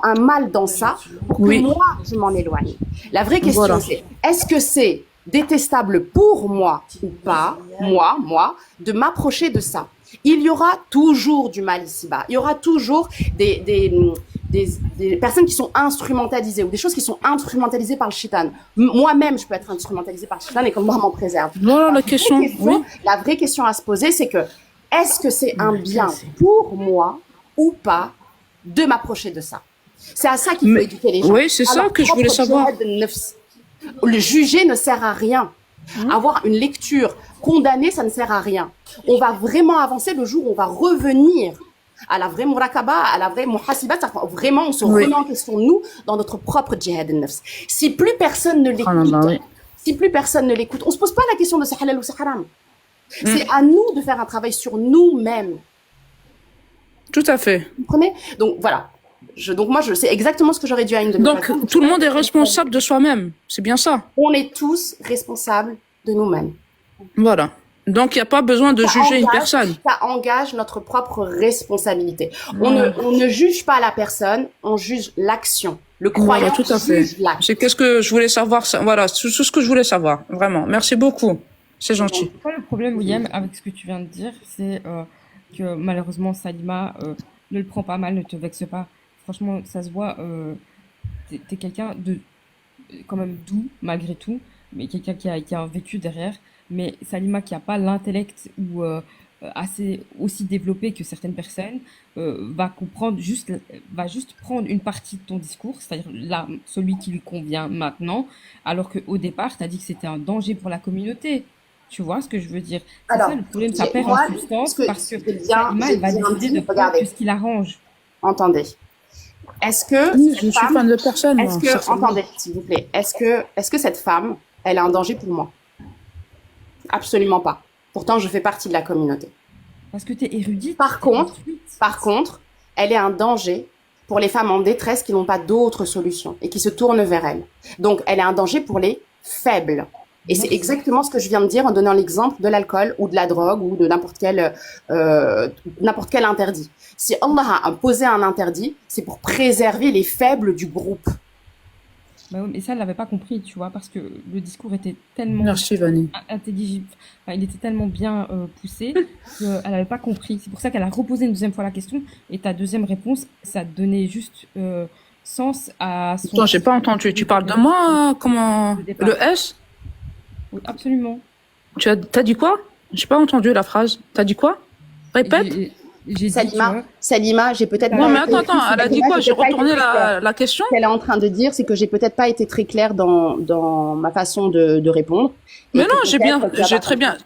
un mal dans ça pour que moi, je m'en éloigne. La vraie question, c'est est-ce que c'est détestable pour moi ou pas, moi, de m'approcher de ça. Il y aura toujours du mal ici-bas. Il y aura toujours des personnes qui sont instrumentalisées ou des choses qui sont instrumentalisées par le shaitan. Moi-même, je peux être instrumentalisée par le shaitan et qu'Allah m'en préserve. Voilà la vraie question à se poser, c'est que est-ce que c'est un bien pour moi ou pas de m'approcher de ça? C'est à ça qu'il faut éduquer les gens. Oui, c'est ça que je voulais savoir. Le juger ne sert à rien. Avoir une lecture condamnée, ça ne sert à rien. On va vraiment avancer le jour où on va revenir à la vraie murakaba, à la vraie muhasiba, vraiment on se remet en question nous dans notre propre djihad al-nafs. Si plus personne ne l'écoute, on se pose pas la question de c'est halal ou c'est haram. C'est à nous de faire un travail sur nous-mêmes. Tout à fait. Vous comprenez? Donc voilà. Donc moi, je sais exactement ce que j'aurais dû à une de mes patientes. Donc tout le monde est responsable de soi-même, c'est bien ça. On est tous responsables de nous-mêmes. Voilà. Donc il n'y a pas besoin de juger une personne. Ça engage notre propre responsabilité. On ne juge pas la personne, on juge l'action. Le croyant tout à fait. juge l'action. C'est qu'est-ce que je voulais savoir. Voilà, c'est tout ce que je voulais savoir. Vraiment. Merci beaucoup. C'est gentil. Le problème, William, avec ce que tu viens de dire, c'est que malheureusement, Salima ne le prend pas mal, ne te vexe pas. Franchement, ça se voit. T'es quelqu'un de quand même doux, malgré tout, mais quelqu'un qui a un vécu derrière. Mais Salima, qui n'a pas l'intellect ou assez aussi développé que certaines personnes, va juste prendre une partie de ton discours, c'est-à-dire celui qui lui convient maintenant, alors qu'au départ, tu as dit que c'était un danger pour la communauté. Tu vois ce que je veux dire? C'est ça le problème, ça perd en substance parce que Salima, elle va décider de faire ce qui l'arrange. Entendez. Est-ce que je suis fan de personne. Entendez, s'il vous plaît. Est-ce que cette femme, elle a un danger pour moi? Absolument pas. Pourtant, je fais partie de la communauté. Parce que tu es érudite. Par contre, elle est un danger pour les femmes en détresse qui n'ont pas d'autre solution et qui se tournent vers elle. Donc, elle est un danger pour les faibles. Et c'est exactement ce que je viens de dire en donnant l'exemple de l'alcool ou de la drogue ou de n'importe quel interdit. Si Allah a imposé un interdit, c'est pour préserver les faibles du groupe. Bah oui, mais ça, elle l'avait pas compris, tu vois, parce que le discours était tellement intelligible, enfin, il était tellement bien poussé qu'elle n'avait pas compris. C'est pour ça qu'elle a reposé une deuxième fois la question, et ta deuxième réponse, ça donnait juste sens à son... Attends, j'ai pas entendu. Tu parles de moi, comment... Le S? Oui, absolument. T'as dit quoi? J'ai pas entendu la phrase. T'as dit quoi? Répète. Salima, j'ai peut-être... Non, mais attends, elle a dit quoi? J'ai retourné la question. Ce qu'elle est en train de dire, c'est que j'ai peut-être pas été très claire dans ma façon de répondre. Mais non, j'ai très bien...